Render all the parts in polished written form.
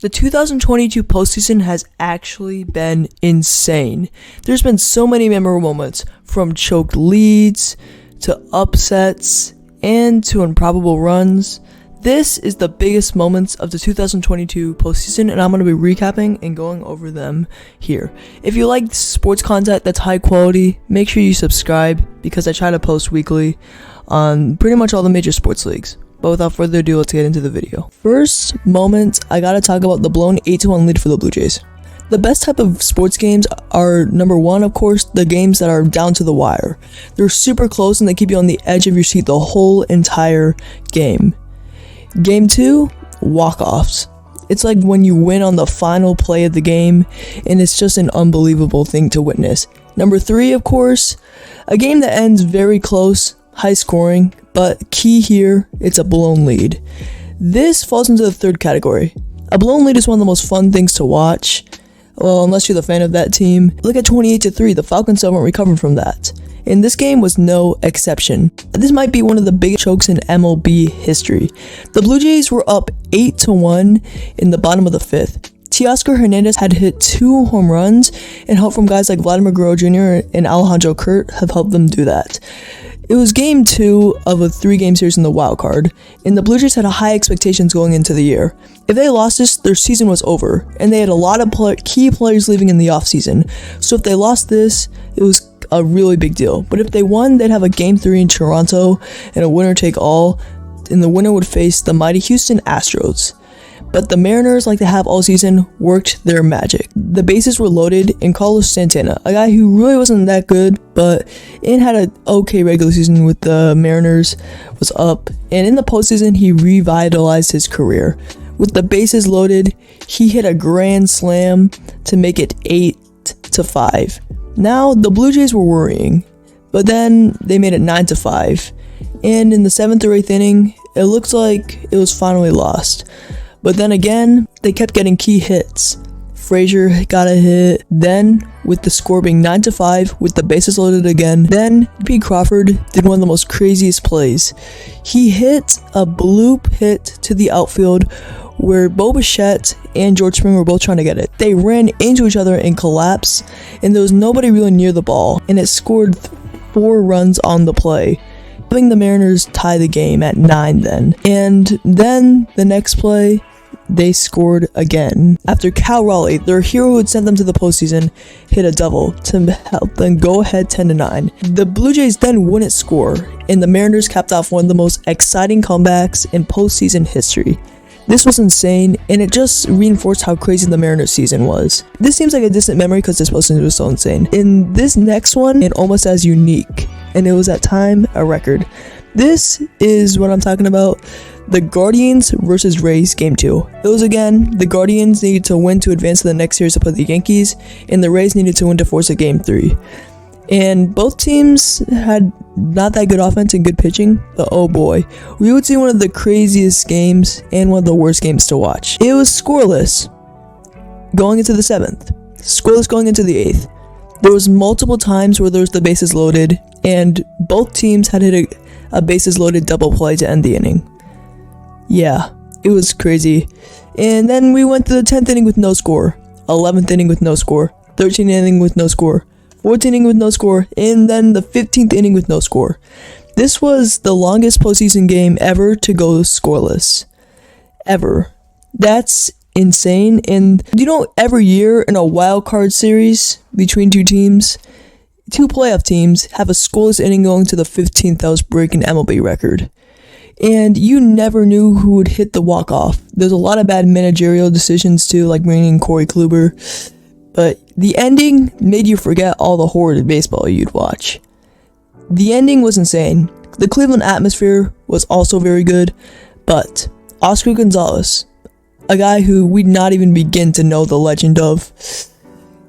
The 2022 postseason has actually been insane. There's been so many memorable moments, from choked leads, to upsets, and to improbable runs. This is the biggest moments of the 2022 postseason, and I'm going to be recapping and going over them here. If you like sports content that's high quality, make sure you subscribe, because I try to post weekly on pretty much all the major sports leagues. But without further ado, let's get into the video. First moment, I gotta talk about the blown 8-1 lead for the Blue Jays. The best type of sports games are, number one, of course, the games that are down to the wire. They're super close and they keep you on the edge of your seat the whole entire game. Game 2, walk-offs. It's like when you win on the final play of the game, and it's just an unbelievable thing to witness. Number 3, of course, a game that ends very close, high scoring, but key here, it's a blown lead. This falls into the third category. A blown lead is one of the most fun things to watch, well, unless you're the fan of that team. Look at 28-3, the Falcons still haven't recovered from that. And this game was no exception. This might be one of the biggest chokes in MLB history. The Blue Jays were up 8-1 in the bottom of the 5th. Teoscar Hernandez had hit 2 home runs, and help from guys like Vladimir Guerrero Jr. and Alejandro Kirk have helped them do that. It was game 2 of a 3-game series in the wild card, and the Blue Jays had high expectations going into the year. If they lost this, their season was over, and they had a lot of key players leaving in the offseason. So if they lost this, it was a really big deal. But if they won, they'd have a game 3 in Toronto and a winner-take-all, and the winner would face the mighty Houston Astros. But the Mariners, like they have all season, worked their magic. The bases were loaded, and Carlos Santana, a guy who really wasn't that good, but had an okay regular season with the Mariners, was up. And in the postseason, he revitalized his career. With the bases loaded, he hit a grand slam to make it 8-5. Now, the Blue Jays were worrying, but then they made it 9-5. And in the 7th or 8th inning, it looked like it was finally lost. But then again, they kept getting key hits. Frazier got a hit. Then, with the score being 9-5, with the bases loaded again, then Pete Crawford did one of the most craziest plays. He hit a bloop hit to the outfield where Bo Bichette and George Springer were both trying to get it. They ran into each other and collapsed, and there was nobody really near the ball, and it scored 4 runs on the play, having the Mariners tie the game at 9 then. And then the next play, they scored again. After Cal Raleigh, their hero who had sent them to the postseason, hit a double to help them go ahead 10-9. The Blue Jays then wouldn't score, and the Mariners capped off one of the most exciting comebacks in postseason history. This was insane, and it just reinforced how crazy the Mariners season was. This seems like a distant memory because this postseason was so insane. In this next one, it almost as unique, and it was at time a record. This is what I'm talking about. The Guardians versus Rays Game 2. It was again, the Guardians needed to win to advance to the next series to play the Yankees, and the Rays needed to win to force a Game 3. And both teams had not that good offense and good pitching, but oh boy, we would see one of the craziest games and one of the worst games to watch. It was scoreless going into the 7th, scoreless going into the 8th. There was multiple times where there was the bases loaded, and both teams had hit a bases loaded double play to end the inning. Yeah, it was crazy. And then we went to the 10th inning with no score, 11th inning with no score, 13th inning with no score, 14th inning with no score, and then the 15th inning with no score. This was the longest postseason game ever to go scoreless. Ever. That's insane. And every year in a wild card series between two teams, 2 playoff teams have a scoreless inning going to the 15th that was breaking MLB record. And you never knew who would hit the walk-off. There's a lot of bad managerial decisions too, like bringing in Corey Kluber. But the ending made you forget all the horrid baseball you'd watch. The ending was insane. The Cleveland atmosphere was also very good. But Oscar Gonzalez, a guy who we'd not even begin to know the legend of,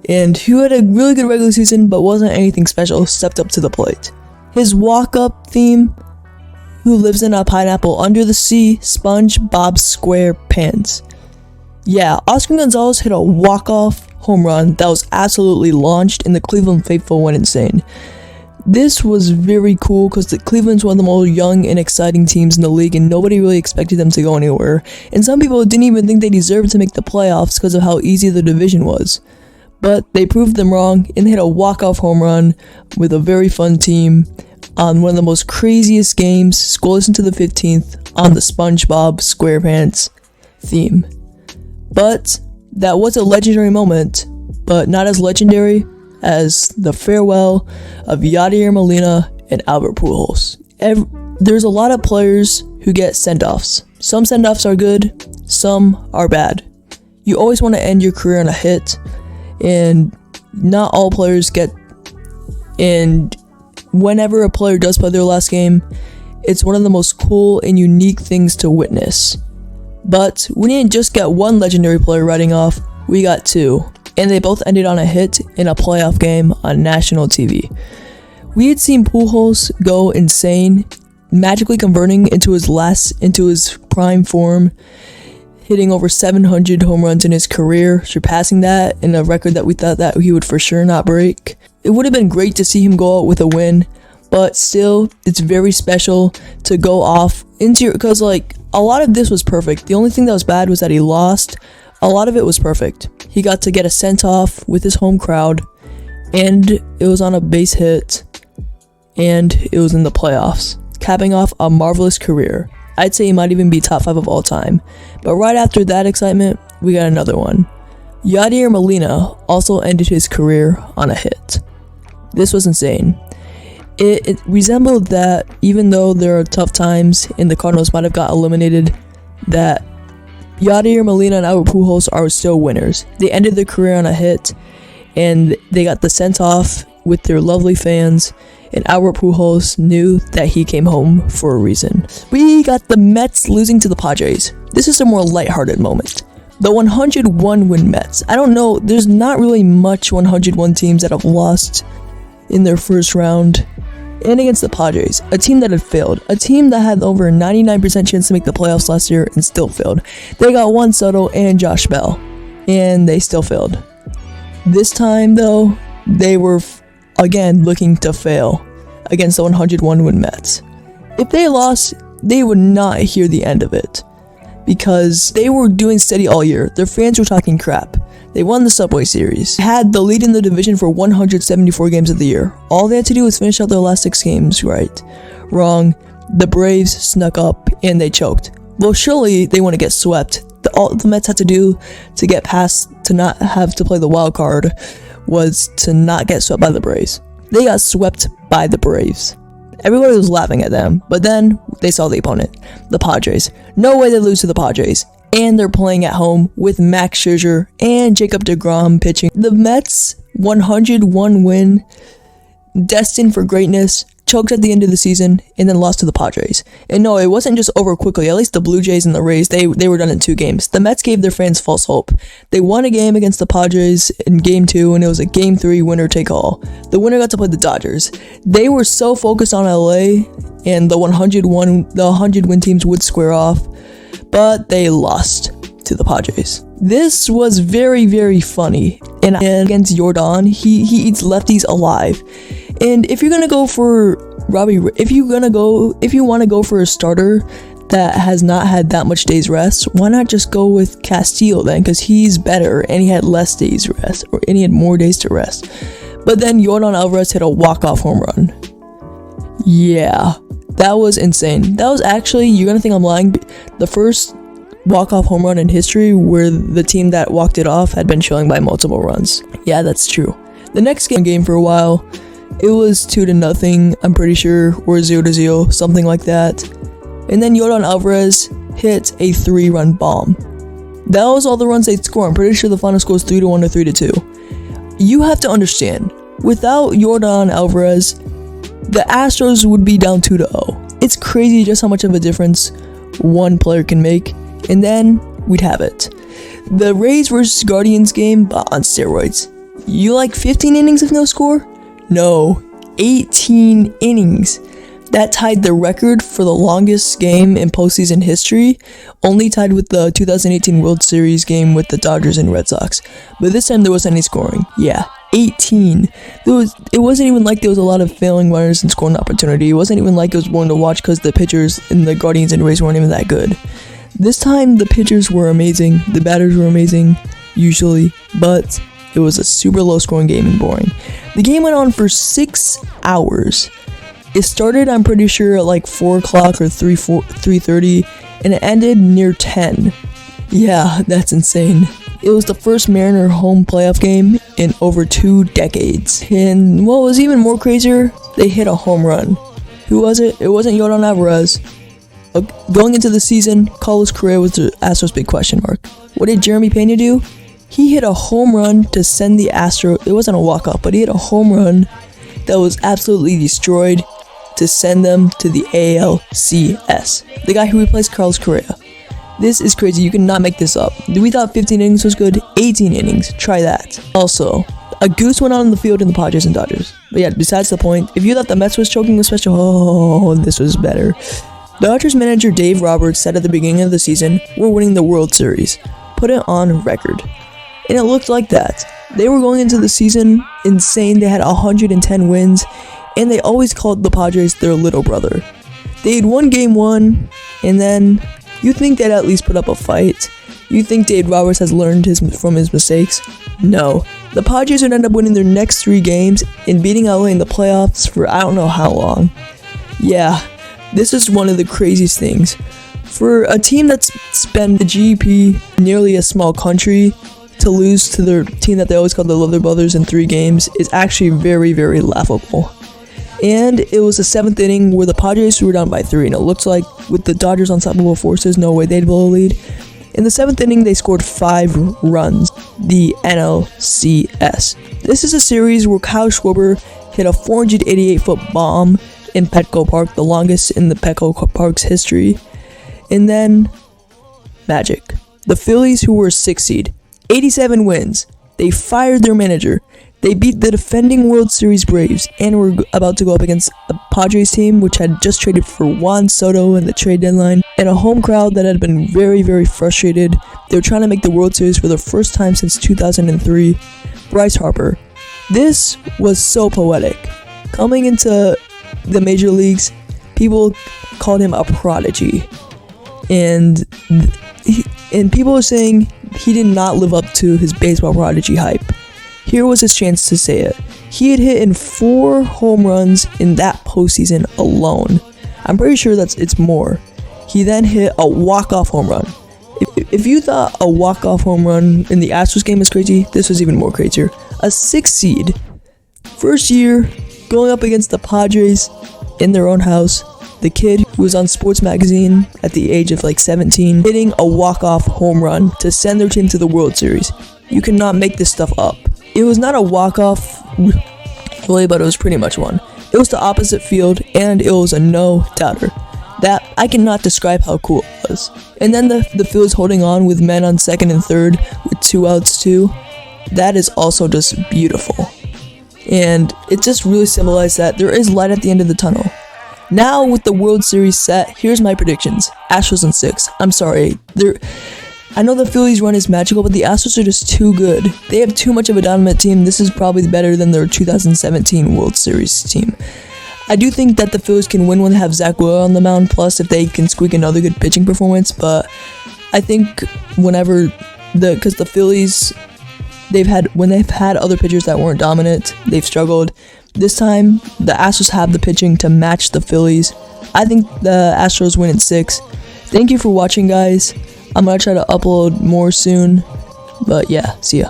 and who had a really good regular season but wasn't anything special, stepped up to the plate. His walk-up theme, who lives in a pineapple under the sea, SpongeBob SquarePants. Yeah, Oscar Gonzalez hit a walk-off home run that was absolutely launched, and the Cleveland faithful went insane. This was very cool because the Cleveland's one of the most young and exciting teams in the league, and nobody really expected them to go anywhere. And some people didn't even think they deserved to make the playoffs because of how easy the division was. But they proved them wrong and hit a walk-off home run with a very fun team on one of the most craziest games, scoreless into the 15th, on the SpongeBob SquarePants theme. But that was a legendary moment, but not as legendary as the farewell of Yadier Molina and Albert Pujols. There's a lot of players who get send-offs. Some send-offs are good, some are bad. You always want to end your career on a hit, and not all players get. And whenever a player does play their last game, it's one of the most cool and unique things to witness. But we didn't just get one legendary player riding off, we got two. And they both ended on a hit in a playoff game on national TV. We had seen Pujols go insane, magically converting into his prime form, hitting over 700 home runs in his career, surpassing that in a record that we thought that he would for sure not break. It would have been great to see him go out with a win, but still, it's very special to go off into your, because like a lot of this was perfect. The only thing that was bad was that he lost. A lot of it was perfect. He got to get a sent-off with his home crowd, and it was on a base hit, and it was in the playoffs, capping off a marvelous career. I'd say he might even be top 5 of all time. But right after that excitement, we got another one. Yadier Molina also ended his career on a hit. This was insane. It resembled that even though there are tough times and the Cardinals might have got eliminated, that Yadier Molina and Albert Pujols are still winners. They ended their career on a hit, and they got the sent-off with their lovely fans, and Albert Pujols knew that he came home for a reason. We got the Mets losing to the Padres. This is a more lighthearted moment. The 101-win Mets. I don't know, there's not really much 101 teams that have lost in their first round. And against the Padres, a team that had failed, a team that had over a 99% chance to make the playoffs last year and still failed. They got Juan Soto and Josh Bell, and they still failed. This time, though, they were again looking to fail against the 101-win Mets. If they lost, they would not hear the end of it, because they were doing steady all year. Their fans were talking crap. They won the Subway Series, had the lead in the division for 174 games of the year. All they had to do was finish out their last 6 games right. Wrong. The Braves snuck up and they choked. Well, surely they want to get swept. All the Mets had to do to get past, to not have to play the wild card, was to not get swept by the Braves. They got swept by the Braves. Everybody was laughing at them, but then they saw the opponent, the Padres. No way they lose to the Padres. And they're playing at home with Max Scherzer and Jacob deGrom pitching. The Mets, 101 win, destined for greatness, choked at the end of the season, and then lost to the Padres. And no, it wasn't just over quickly. At least the Blue Jays and the Rays, they were done in 2 games. The Mets gave their fans false hope. They won a game against the Padres in Game 2, and it was a Game 3 winner-take-all. The winner got to play the Dodgers. They were so focused on LA, and the 100-win teams would square off, but they lost to the Padres. This was very, very funny. And against Jordan, he eats lefties alive. And if you're gonna go for if you want to go for a starter that has not had that much days rest, why not just go with Castillo then? Because he's better and he had less days rest, and he had more days to rest. But then Jordan Alvarez hit a walk-off home run. Yeah. That was insane. That was actually, you're going to think I'm lying, the first walk-off home run in history where the team that walked it off had been trailing by multiple runs. Yeah, that's true. The next game for a while, it was 2-0, I'm pretty sure, or 0-0, something like that. And then Jordan Alvarez hit a 3-run bomb. That was all the runs they'd score. I'm pretty sure the final score was 3-1 or 3-2. You have to understand, without Jordan Alvarez, the Astros would be down 2-0. It's crazy just how much of a difference one player can make, and then we'd have it. The Rays versus Guardians game, but on steroids. You like 15 innings of no score? No, 18 innings. That tied the record for the longest game in postseason history, only tied with the 2018 World Series game with the Dodgers and Red Sox. But this time there wasn't any scoring. Yeah, 18. It wasn't even like there was a lot of failing runners and scoring opportunity. It wasn't even like it was boring to watch because the pitchers and the Guardians and Rays weren't even that good. This time, the pitchers were amazing, the batters were amazing, usually, but it was a super low-scoring game and boring. The game went on for 6 hours. It started, I'm pretty sure, at like 4 o'clock or 3:30, and it ended near 10. Yeah, that's insane. It was the first Mariner home playoff game in over 2 decades. And what was even more crazier, they hit a home run. Who was it? It wasn't Yordan Alvarez. Going into the season, Carlos Correa was the Astros' big question mark. What did Jeremy Pena do? He hit a home run to send the Astros. It wasn't a walk-off, but he hit a home run that was absolutely destroyed to send them to the ALCS. The guy who replaced Carlos Correa. This is crazy. You cannot make this up. We thought 15 innings was good. 18 innings. Try that. Also, a goose went out on the field in the Padres and Dodgers. But yeah, besides the point, if you thought the Mets was choking was special, oh, this was better. Dodgers manager Dave Roberts said at the beginning of the season, "We're winning the World Series." Put it on record. And it looked like that. They were going into the season insane. They had 110 wins, and they always called the Padres their little brother. They had won game 1, and then you think they'd at least put up a fight. You think Dave Roberts has learned from his mistakes? No. The Padres would end up winning their next 3 games and beating LA in the playoffs for I don't know how long. Yeah. This is one of the craziest things. For a team that's spent the GDP nearly a small country to lose to their team that they always call the Little Brothers in 3 games is actually very, very laughable. And it was the 7th inning where the Padres were down by 3, and it looks like with the Dodgers' unstoppable forces, no way they'd blow a lead. In the 7th inning, they scored 5 runs, the NLCS. This is a series where Kyle Schwarber hit a 488-foot bomb in Petco Park, the longest in the Petco Park's history. And then, magic. The Phillies, who were a 6th seed, 87 wins. They fired their manager. They beat the defending World Series Braves and were about to go up against a Padres team which had just traded for Juan Soto in the trade deadline, and a home crowd that had been very, very frustrated. They were trying to make the World Series for the first time since 2003. Bryce Harper. This was so poetic. Coming into the major leagues, people called him a prodigy, and people were saying he did not live up to his baseball prodigy hype. Here was his chance to say it. He had hit in 4 home runs in that postseason alone. I'm pretty sure it's more. He then hit a walk-off home run. If you thought a walk-off home run in the Astros game was crazy, this was even more crazier. A 6th seed, first year, going up against the Padres in their own house. The kid who was on Sports Magazine at the age of like 17, hitting a walk-off home run to send their team to the World Series. You cannot make this stuff up. It was not a walk-off, really, but it was pretty much one. It was the opposite field, and it was a no-doubter. That, I cannot describe how cool it was. And then the Phillies holding on with men on 2nd and 3rd with 2 outs too. That is also just beautiful. And it just really symbolized that there is light at the end of the tunnel. Now with the World Series set, here's my predictions. Astros in 6. I'm sorry. I know the Phillies run is magical, but the Astros are just too good. They have too much of a dominant team. This is probably better than their 2017 World Series team. I do think that the Phillies can win when they have Zach Wheeler on the mound, plus if they can squeak another good pitching performance, but I think because the Phillies, when they've had other pitchers that weren't dominant, they've struggled. This time, the Astros have the pitching to match the Phillies. I think the Astros win in 6. Thank you for watching, guys. I'm going to try to upload more soon. But yeah, see ya.